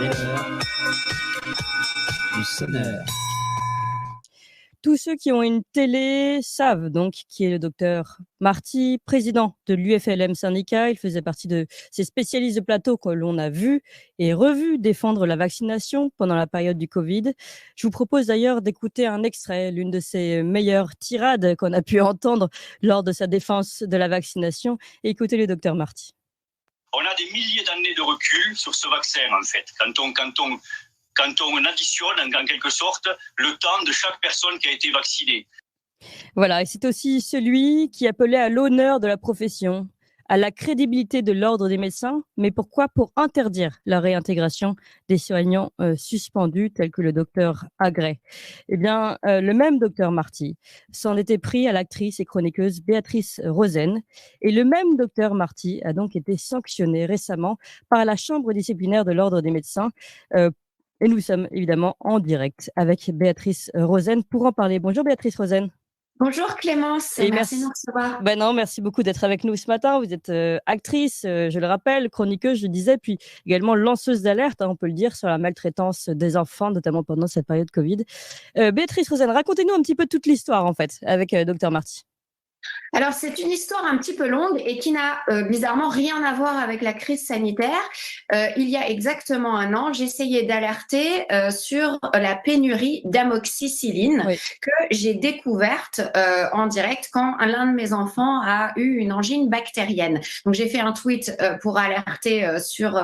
l'heure du sonneur. Tous ceux qui ont une télé savent donc qui est le docteur Marty, président de l'UFLM syndicat. Il faisait partie de ces spécialistes de plateau que l'on a vus et revus défendre la vaccination pendant la période du Covid. Je vous propose d'ailleurs d'écouter un extrait, l'une de ses meilleures tirades qu'on a pu entendre lors de sa défense de la vaccination. Et écoutez le docteur Marty. On a des milliers d'années de recul sur ce vaccin, en fait. Quand on additionne, en quelque sorte, le temps de chaque personne qui a été vaccinée. Voilà, et c'est aussi celui qui appelait à l'honneur de la profession, à la crédibilité de l'ordre des médecins. Mais pourquoi? Pour interdire la réintégration des soignants suspendus, tels que le docteur Agret. Eh bien, le même docteur Marty s'en était pris à l'actrice et chroniqueuse Béatrice Rosen. Et le même docteur Marty a donc été sanctionné récemment par la Chambre disciplinaire de l'ordre des médecins. Et nous sommes évidemment en direct avec Béatrice Rosen pour en parler. Bonjour Béatrice Rosen. Bonjour Clémence, et merci de nous recevoir. Merci beaucoup d'être avec nous ce matin. Vous êtes actrice, je le rappelle, chroniqueuse, je disais, puis également lanceuse d'alerte, on peut le dire, sur la maltraitance des enfants, notamment pendant cette période Covid. Béatrice Rosen, racontez-nous un petit peu toute l'histoire en fait avec Dr Marty. Alors, c'est une histoire un petit peu longue et qui n'a bizarrement rien à voir avec la crise sanitaire. Il y a exactement un an, j'essayais d'alerter sur la pénurie d'amoxicilline que j'ai découverte en direct quand l'un de mes enfants a eu une angine bactérienne. Donc, j'ai fait un tweet pour alerter sur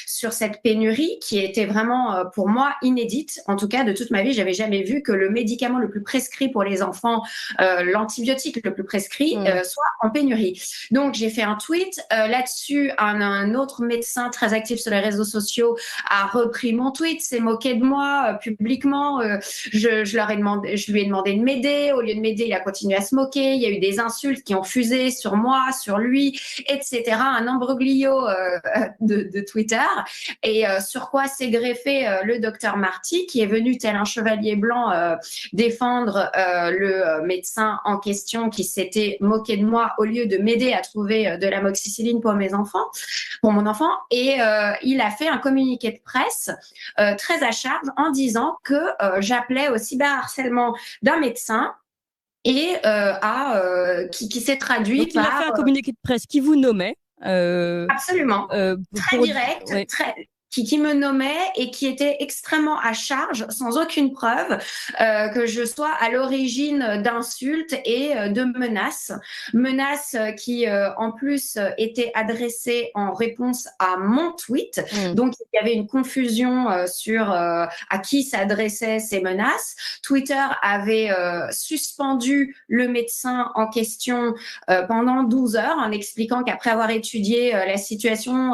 cette pénurie qui était vraiment pour moi inédite. En tout cas, de toute ma vie, j'avais jamais vu que le médicament le plus prescrit pour les enfants, l'antibiotique le plus prescrit, soit en pénurie. Donc, j'ai fait un tweet là-dessus. Un autre médecin très actif sur les réseaux sociaux a repris mon tweet, s'est moqué de moi publiquement. Je lui ai demandé de m'aider. Au lieu de m'aider, il a continué à se moquer. Il y a eu des insultes qui ont fusé sur moi, sur lui, etc. Un imbroglio de Twitter. Et sur quoi s'est greffé le docteur Marty, qui est venu tel un chevalier blanc défendre le médecin en question qui s'était moqué de moi au lieu de m'aider à trouver de l'amoxicilline pour mon enfant. Et il a fait un communiqué de presse très à charge en disant que j'appelais au cyberharcèlement d'un médecin et qui s'est traduit donc, par... Il a fait un communiqué de presse qui vous nommait. Absolument. Très direct, qui me nommait et qui était extrêmement à charge, sans aucune preuve, que je sois à l'origine d'insultes et de menaces. Menaces qui, en plus, étaient adressées en réponse à mon tweet. Donc, il y avait une confusion sur à qui s'adressaient ces menaces. Twitter avait suspendu le médecin en question pendant 12 heures en expliquant qu'après avoir étudié la situation,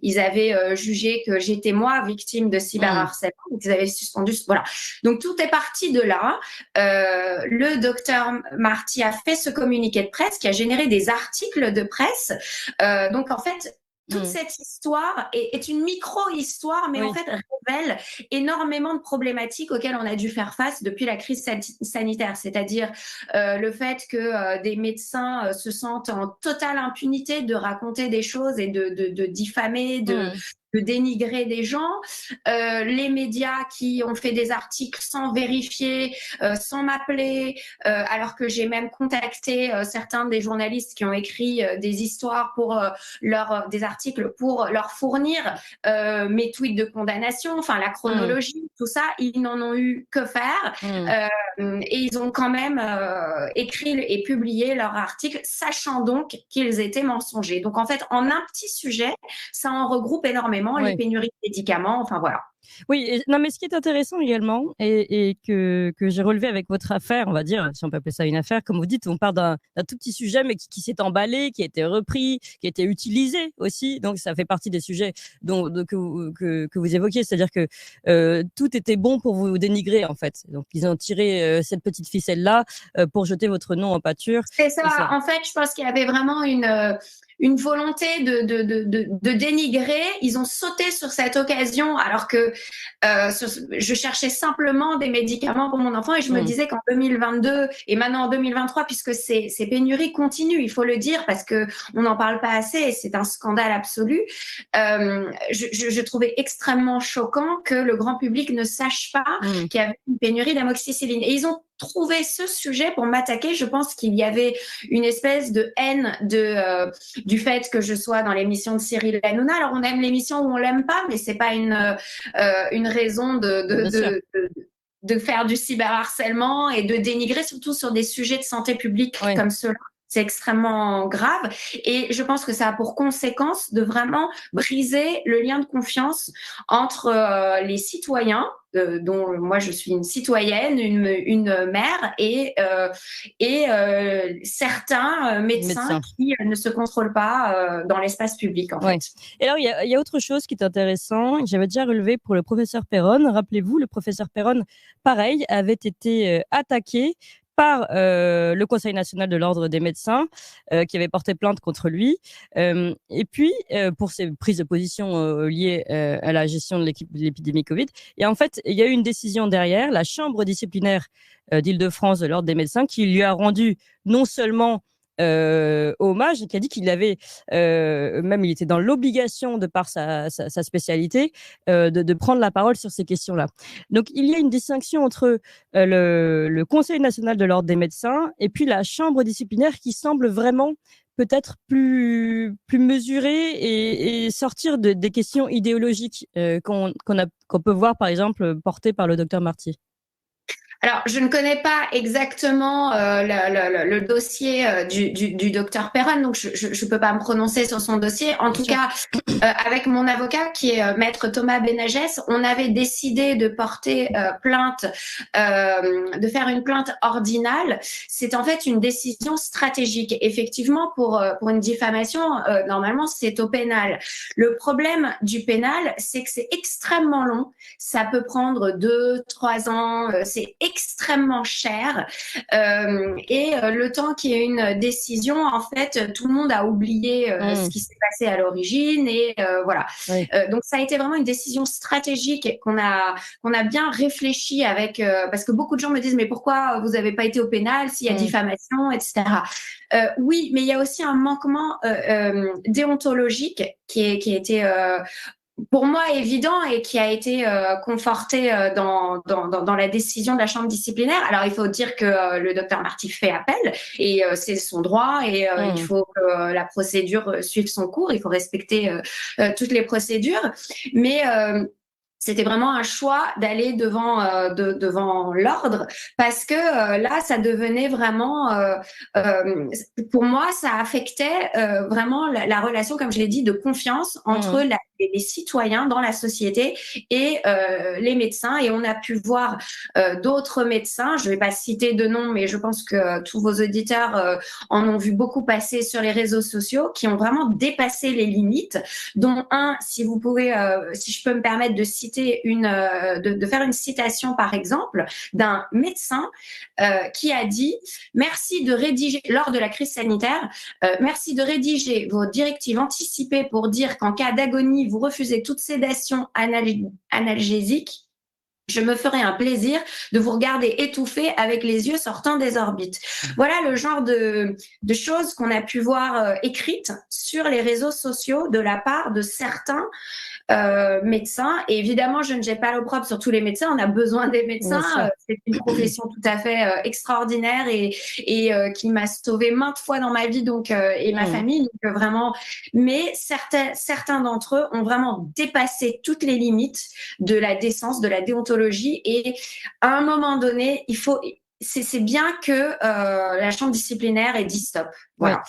ils avaient jugé que j'étais moi victime de cyberharcèlement, donc ils avaient suspendu. Voilà. Donc tout est parti de là. Le docteur Marty a fait ce communiqué de presse qui a généré des articles de presse. Donc en fait, toute cette histoire est une micro-histoire, mais en fait révèle énormément de problématiques auxquelles on a dû faire face depuis la crise sanitaire. C'est-à-dire le fait que des médecins se sentent en totale impunité de raconter des choses et de diffamer, de dénigrer des gens, les médias qui ont fait des articles sans vérifier, sans m'appeler, alors que j'ai même contacté certains des journalistes qui ont écrit des histoires pour des articles pour leur fournir mes tweets de condamnation, enfin la chronologie, tout ça, ils n'en ont eu que faire et ils ont quand même écrit et publié leur article, sachant donc qu'ils étaient mensongers. Donc en fait, en un petit sujet, ça en regroupe énormément. Les pénuries de médicaments, enfin voilà. Oui, non, mais ce qui est intéressant également et que j'ai relevé avec votre affaire, on va dire, si on peut appeler ça une affaire, comme vous dites, on part d'un tout petit sujet, mais qui s'est emballé, qui a été repris, qui a été utilisé aussi. Donc, ça fait partie des sujets que vous évoquiez, c'est-à-dire que tout était bon pour vous dénigrer, en fait. Donc, ils ont tiré cette petite ficelle-là pour jeter votre nom en pâture. C'est ça. En fait, je pense qu'il y avait vraiment une volonté de dénigrer. Ils ont sauté sur cette occasion alors que je cherchais simplement des médicaments pour mon enfant et je me disais qu'en 2022 et maintenant en 2023, puisque ces pénuries continuent, il faut le dire parce que on n'en parle pas assez et c'est un scandale absolu. Je trouvais extrêmement choquant que le grand public ne sache pas qu'il y avait une pénurie d'amoxicilline. Et ils ont trouvé ce sujet pour m'attaquer. Je pense qu'il y avait une espèce de haine du fait que je sois dans l'émission de Cyril Hanouna. Alors on aime l'émission ou on l'aime pas, mais c'est pas une raison de faire du cyberharcèlement et de dénigrer, surtout sur des sujets de santé publique comme ceux-là. C'est extrêmement grave et je pense que ça a pour conséquence de vraiment briser le lien de confiance entre les citoyens, dont moi je suis une citoyenne, une mère et certains médecins qui ne se contrôlent pas dans l'espace public en fait. Et alors il y a autre chose qui est intéressant, que j'avais déjà relevé pour le professeur Perron. Rappelez-vous, le professeur Perron, pareil, avait été attaqué par le Conseil national de l'ordre des médecins qui avait porté plainte contre lui et puis pour ses prises de position liées à la gestion de l'épidémie Covid. Et en fait, il y a eu une décision derrière, la chambre disciplinaire d'Île-de-France de l'ordre des médecins qui lui a rendu non seulement hommage et qui a dit qu'il avait même il était dans l'obligation de par sa spécialité de prendre la parole sur ces questions-là. Donc il y a une distinction entre le Conseil national de l'ordre des médecins et puis la chambre disciplinaire qui semble vraiment peut-être plus mesurée et sortir des questions idéologiques qu'on peut voir par exemple portées par le docteur Marty. Alors, je ne connais pas exactement le dossier du docteur Perron, donc je peux pas me prononcer sur son dossier. En tout cas, avec mon avocat, qui est maître Thomas Benagès, on avait décidé de porter plainte, de faire une plainte ordinale. C'est en fait une décision stratégique. Effectivement, pour une diffamation, normalement, c'est au pénal. Le problème du pénal, c'est que c'est extrêmement long. Ça peut prendre 2-3 ans. C'est extrêmement cher et le temps qu'il y ait une décision, en fait, tout le monde a oublié ce qui s'est passé à l'origine et voilà. Oui. Donc ça a été vraiment une décision stratégique qu'on a bien réfléchi avec parce que beaucoup de gens me disent mais pourquoi vous n'avez pas été au pénal s'il y a diffamation, etc. Oui, mais il y a aussi un manquement déontologique qui a été pour moi évident et qui a été conforté dans la décision de la chambre disciplinaire. Alors il faut dire que le docteur Marty fait appel et c'est son droit et il faut que la procédure suive son cours, il faut respecter toutes les procédures, mais c'était vraiment un choix d'aller devant l'ordre parce que là, ça devenait vraiment, pour moi, ça affectait vraiment la relation, comme je l'ai dit, de confiance entre les citoyens dans la société et les médecins. Et on a pu voir d'autres médecins, je ne vais pas citer de nom, mais je pense que tous vos auditeurs en ont vu beaucoup passer sur les réseaux sociaux, qui ont vraiment dépassé les limites, dont un, si vous pouvez, si je peux me permettre de citer de faire une citation par exemple d'un médecin qui a dit merci de rédiger lors de la crise sanitaire, merci de rédiger vos directives anticipées pour dire qu'en cas d'agonie vous refusez toute sédation analgésique. Je me ferai un plaisir de vous regarder étouffer avec les yeux sortant des orbites. Voilà le genre de choses qu'on a pu voir écrites sur les réseaux sociaux de la part de certains médecins. Et évidemment, je ne jette pas l'opprobre sur tous les médecins. On a besoin des médecins. C'est une profession tout à fait extraordinaire et qui m'a sauvée maintes fois dans ma vie donc et ma famille. Donc vraiment. Mais certains d'entre eux ont vraiment dépassé toutes les limites de la décence, de la déontologie. Et à un moment donné, c'est bien que la chambre disciplinaire ait dit stop. Voilà.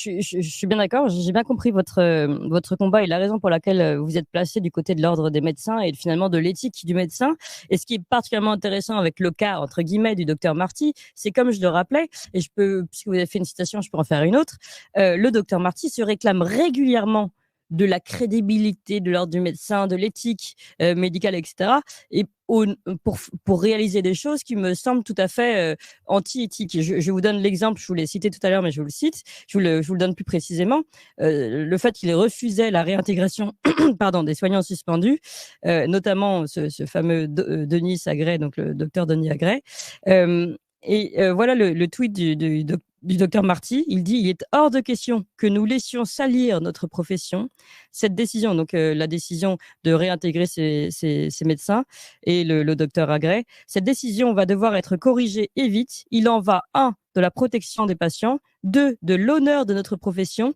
Ouais, je suis bien d'accord. J'ai bien compris votre combat et la raison pour laquelle vous êtes placé du côté de l'ordre des médecins et finalement de l'éthique du médecin. Et ce qui est particulièrement intéressant avec le cas entre guillemets du docteur Marty, c'est comme je le rappelais, et puisque vous avez fait une citation, je peux en faire une autre. Le docteur Marty se réclame régulièrement de la crédibilité de l'ordre du médecin, de l'éthique médicale, etc. Et pour réaliser des choses qui me semblent tout à fait anti-éthiques. Je vous donne l'exemple, je vous l'ai cité tout à l'heure, mais je vous le cite, je vous le donne plus précisément. Le fait qu'il refusait la réintégration des soignants suspendus, notamment ce fameux Denis Agrey, donc le docteur Denis Agrey. Voilà le tweet du docteur Marty. Il dit: il est hors de question que nous laissions salir notre profession. Cette décision, donc la décision de réintégrer ces médecins et le docteur Agrey, cette décision va devoir être corrigée et vite. Il en va 1 de la protection des patients, 2 de l'honneur de notre profession,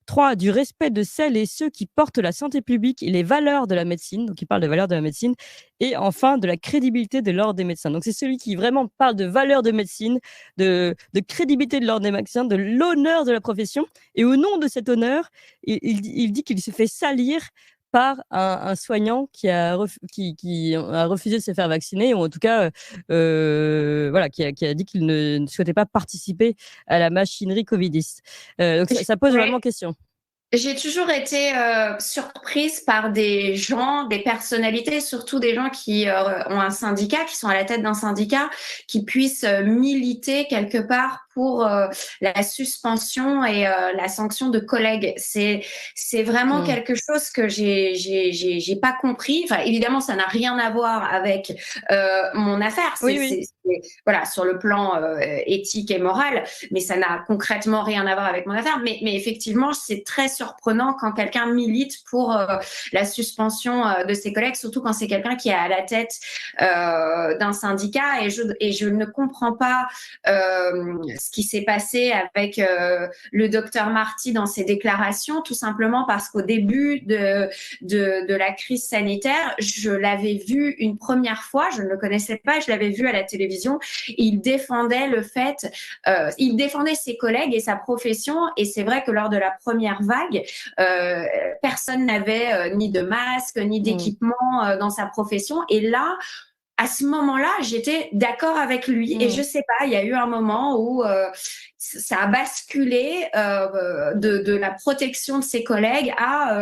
3, du respect de celles et ceux qui portent la santé publique et les valeurs de la médecine. Donc, il parle de valeurs de la médecine. Et enfin, de la crédibilité de l'ordre des médecins. Donc, c'est celui qui vraiment parle de valeurs de médecine, de crédibilité de l'ordre des médecins, de l'honneur de la profession. Et au nom de cet honneur, il dit qu'il se fait salir par un soignant qui a refusé de se faire vacciner, ou en tout cas, qui a dit qu'il ne souhaitait pas participer à la machinerie covidiste. Donc ça pose vraiment question. J'ai toujours été surprise par des gens, des personnalités, surtout des gens qui ont un syndicat, qui sont à la tête d'un syndicat, qui puissent militer quelque part pour la suspension et la sanction de collègues. C'est vraiment quelque chose que j'ai pas compris. Enfin, évidemment, ça n'a rien à voir avec mon affaire. C'est voilà, sur le plan éthique et moral, mais ça n'a concrètement rien à voir avec mon affaire. Mais effectivement, c'est très surprenant quand quelqu'un milite pour la suspension de ses collègues, surtout quand c'est quelqu'un qui est à la tête d'un syndicat. Et je ne comprends pas ce qui s'est passé avec le docteur Marty dans ses déclarations, tout simplement parce qu'au début de la crise sanitaire, je l'avais vu une première fois, je ne le connaissais pas, je l'avais vu à la télévision. Il défendait il défendait ses collègues et sa profession, et c'est vrai que lors de la première vague, personne n'avait ni de masque, ni d'équipement dans sa profession, et là, à ce moment-là, j'étais d'accord avec lui. Et je sais pas, il y a eu un moment où ça a basculé de la protection de ses collègues à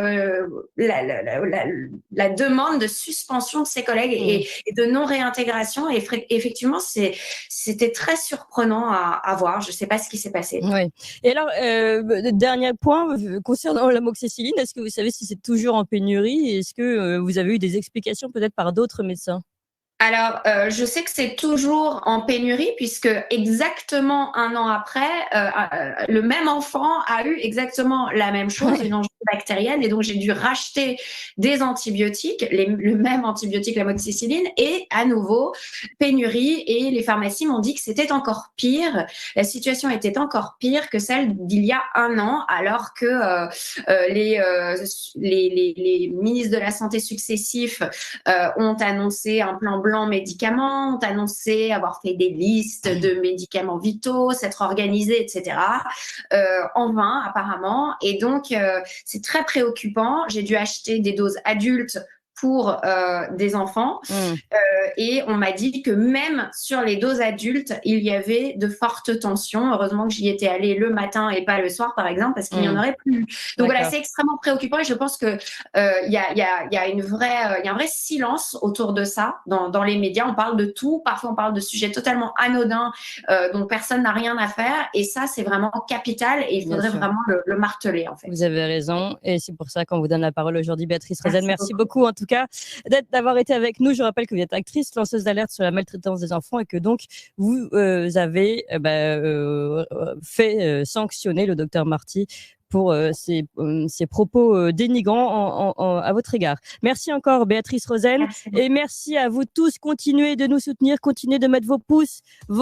la demande de suspension de ses collègues et de non-réintégration. Et effectivement, c'était très surprenant à voir. Je sais pas ce qui s'est passé. Oui. Et alors, dernier point concernant l'amoxicilline, est-ce que vous savez si c'est toujours en pénurie? Et est-ce que vous avez eu des explications peut-être par d'autres médecins? Alors, je sais que c'est toujours en pénurie puisque exactement 1 an après, le même enfant a eu exactement la même chose, une angine bactérienne, et donc j'ai dû racheter des antibiotiques, le même antibiotique, l'amoxicilline, et à nouveau pénurie, et les pharmacies m'ont dit que c'était encore pire, la situation était encore pire que celle d'il y a 1 an, alors que les ministres de la Santé successifs ont annoncé un plan blanc médicaments, ont annoncé avoir fait des listes de médicaments vitaux, s'être organisés, etc. En vain, apparemment. Et donc, c'est très préoccupant. J'ai dû acheter des doses adultes pour des enfants. Et on m'a dit que même sur les doses adultes, il y avait de fortes tensions. Heureusement que j'y étais allée le matin et pas le soir, par exemple, parce qu'il n'y en aurait plus. Donc voilà, c'est extrêmement préoccupant, et je pense que il y a un vrai silence autour de ça dans les médias. On parle de tout. Parfois, on parle de sujets totalement anodins dont personne n'a rien à faire. Et ça, c'est vraiment capital, et il faudrait vraiment le marteler, en fait. Vous avez raison. Et c'est pour ça qu'on vous donne la parole aujourd'hui, Béatrice Rosen. Merci beaucoup, en tout cas, d'avoir été avec nous. Je rappelle que vous êtes actrice, lanceuse d'alerte sur la maltraitance des enfants, et que donc vous avez fait sanctionner le docteur Marty pour ses propos dénigrants à votre égard. Merci encore, Béatrice Rosen. Et merci à vous tous. Continuez de nous soutenir, continuez de mettre vos pouces,